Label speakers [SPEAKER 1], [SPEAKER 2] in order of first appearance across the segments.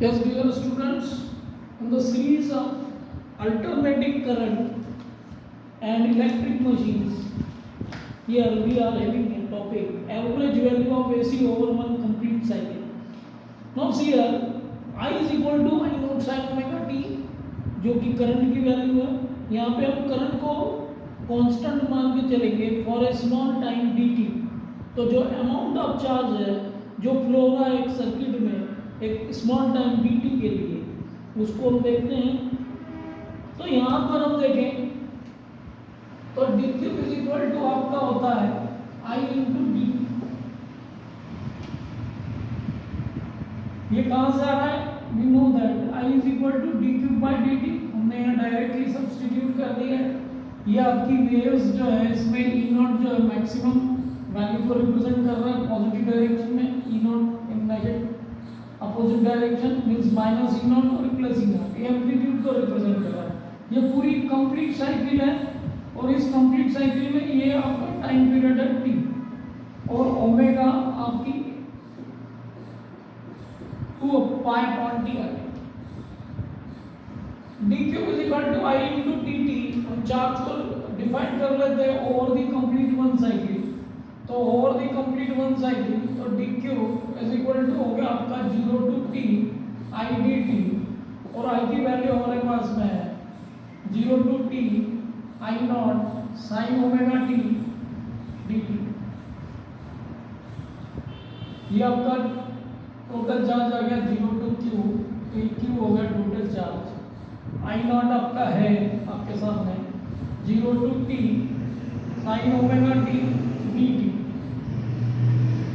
[SPEAKER 1] Yes, dear students, in the series of alternating current and electric machines, here we are having a topic average value of AC over one complete cycle. Now see here, I is equal to I naught sin omega t, जो कि current की value है. यहाँ पे हम current को constant मान के चलेंगे for a small time dt. तो जो अमाउंट ऑफ चार्ज है जो फ्लो हो रहा है एक सर्किट में एक स्मॉल टाइम dt के लिए, उसको हम देखते हैं. तो यहाँ पर हम देखें तो dq इज इक्वल टू आपका होता है I इंटू डी. ये कहाँ से आ रहा है? We know that I is equal to d Q by d t. हमने यहाँ डायरेक्टली सब्सटीट्यूट कर दिया है. ये आपकी वेव्स जो है इसमें ई नॉट जो है मैक्सिमम वैल्यू को रिप्रेजेंट कर रहा है पॉजिटिव डायरेक्शन में, E naught in negative opposite direction means minus E naught और प्लस ई नॉट. ये एम्पलीट्यूड को रिप्रेजेंट कर रहा है. ये पूरी कंप्लीट साइकिल है और इस कंप्लीट साइकिल में ये आपका टाइम पीरियड है टी और ओमेगा आपकी 2 पाई अपॉन टी है. dq is equal to I into dt. हम चार्ज को डिफाइन कर लेते हैं over the complete one cycle. तो over the complete one cycle तो dq इज इक्वल टू हो गया आपका 0 टू t I dt और I की वैल्यू हमारे पास में है 0 to t I naught sin omega t dt. ये आपका टोटल चार्ज आ गया 0 टू q. तो q हो गया टोटल चार्ज. I नॉट आपका है आपके सामने 0 to t sin omega t dt.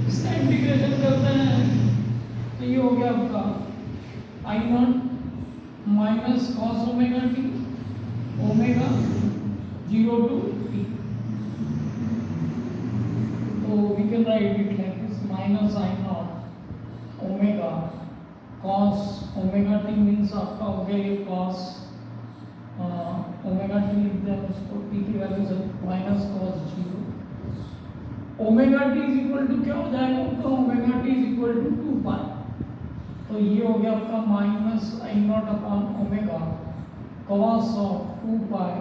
[SPEAKER 1] इसका इंटीग्रेशन करते हैं तो ये हो गया आपका I naught minus cos omega t omega 0 to t. तो we can write it like this minus I naught omega cos omega t means आपका हो गया ये कॉस ओमेगा t लिखते हैं उसको t की वैल्यू से minus cos 0. Omega t is equal to क्या हो जाएगा? तो omega t is equal to 2 pi. तो ये हो गया आपका minus I naught upon omega cos of 2 pi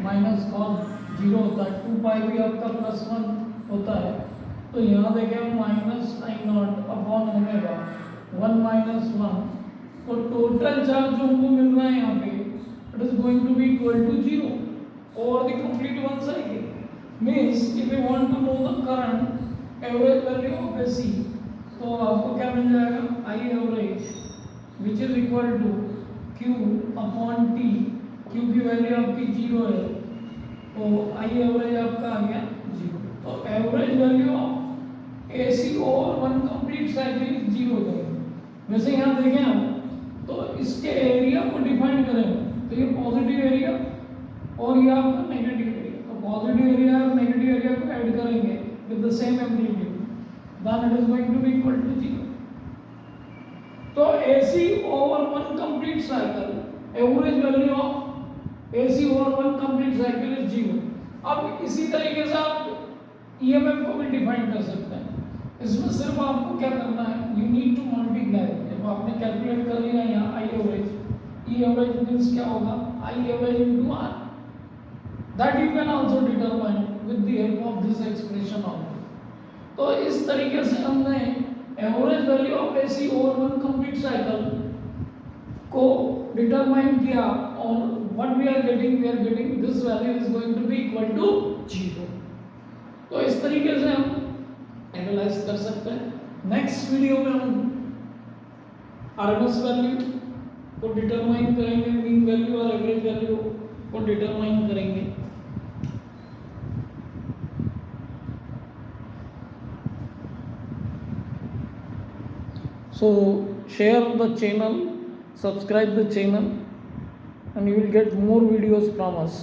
[SPEAKER 1] minus cos 0 होता है. 2 पाई भी आपका प्लस 1 होता है. तो यहाँ देखें minus I naught upon omega 1 minus 1. तो टोटल चार्ज जो हमको मिल रहा है यहाँ पे it is going to be equal to 0 over the complete one cycle. Means if you want to know the current average value of AC तो आपको क्या मिल जाएगा? I average which is equal to Q upon T. Q की value आपकी 0 है तो I average आपका आ गया 0. तो average value of AC over one complete cycle is 0 हो जाएगा. वैसे यहाँ देखें आप तो इसके एरिया को डिफाइन करें तो ये पॉजिटिव एरिया और ये आपका नेगेटिव एरिया. तो पॉजिटिव एरिया और नेगेटिव एरिया को ऐड करेंगे with the same amplitude then it is going to be equal to 0. तो AC over one complete cycle average value of AC over one complete cycle is 0. अब इसी तरीके से आप EMF को भी डिफाइन कर सकते हैं. इसमें सिर्फ आपको क्या करना है? You need to multiply. जब आपने कैलकुलेट कर लिया यहाँ I average, E average means क्या होगा? I average into R. That you can also determine with the help of this expression of. तो इस तरीके से हमने average value of AC over one complete cycle को डिटरमाइन किया और what we are getting this value is going to be equal to 0. तो इस तरीके से हम एनालाइज कर सकते हैं. नेक्स्ट वीडियो में हम आरएमएस वैल्यू को डिटरमाइन करेंगे, मीन वैल्यू और एवरेज वैल्यू को डिटरमाइन करेंगे. So share the channel, subscribe the channel and you will get more videos from us.